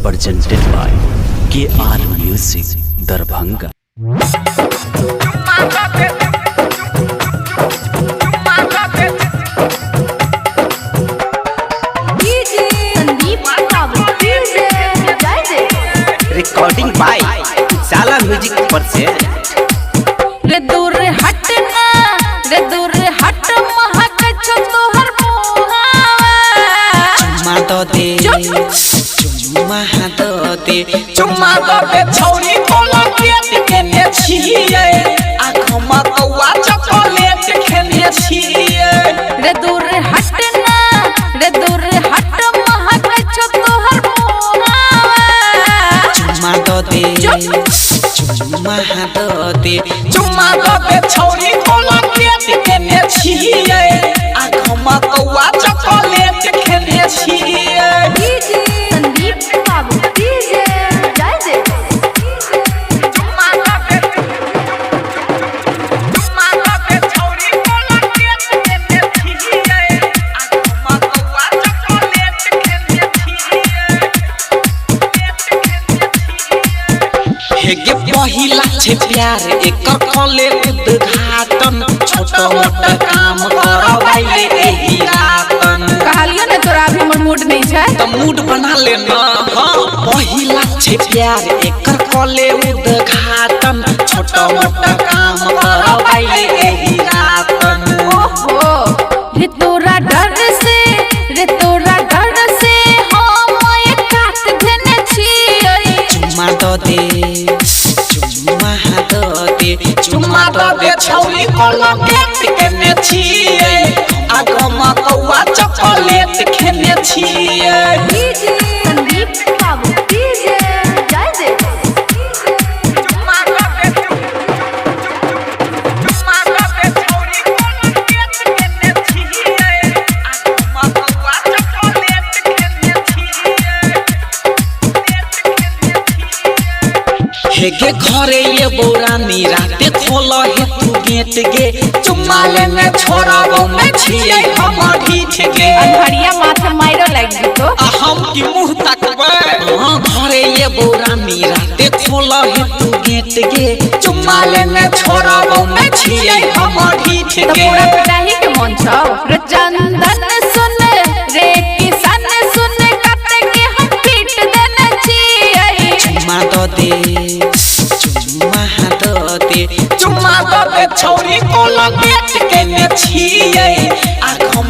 presented by KR Music Darbhanga। Recording by साला music percent. रे दूर हटना रे दूर हट महक छ तोहर मुहावा। चुम्मा दो दे चुम्मा दो दे छौरी कोला के ने छिए आँखों कौआ चॉकलेट खेने छिए। रे दूर हटना रे दूर हट महक छ तोहर मुहावा। चुम्मा दो दे चुम्मा दो दे छौरी कोला के ने छिए आँखों कौआ चॉकलेट खेने छिए। हेगे पहिला छे प्यार एकर कले उद्घाटन छोटा मोटा काम करवाइले एही रातन। कहलियो ने तोरा अभी मूड नहीं छै त मूड बना ले ना। हां पहिला छे प्यार एकर कले उद्घाटन छोटा मोटा काम करवाइले एही रातन। ओहो रे तोरा डर से हम एक काट देने छियै। चुम्मा दो दे चुम्मा दो दे छौरी कोला के ने छिए आगमा कौआ चॉकलेट खेने छिए। हेगे घरे ये बौरानी राते खोलो हे तू गेट गे चुम्मा लेने छोड़ाबो में छिए हम ढीठ गे। अंधरिया माथे माइरो लग जतो हम की मुंह तकबे। हां घरे ये बौरानी राते खोलो हे तू गेट गे चुम्मा लेने छोड़ाबो में छिए हम ढीठ गे। पूरा पिटाही के मन छौ रे चंदन सुन रे किसान सुन कत के हम पीट देने छियै। चुम्मा दो दे चुम्मा दो दे छौरी कोला के ने छिए आँखों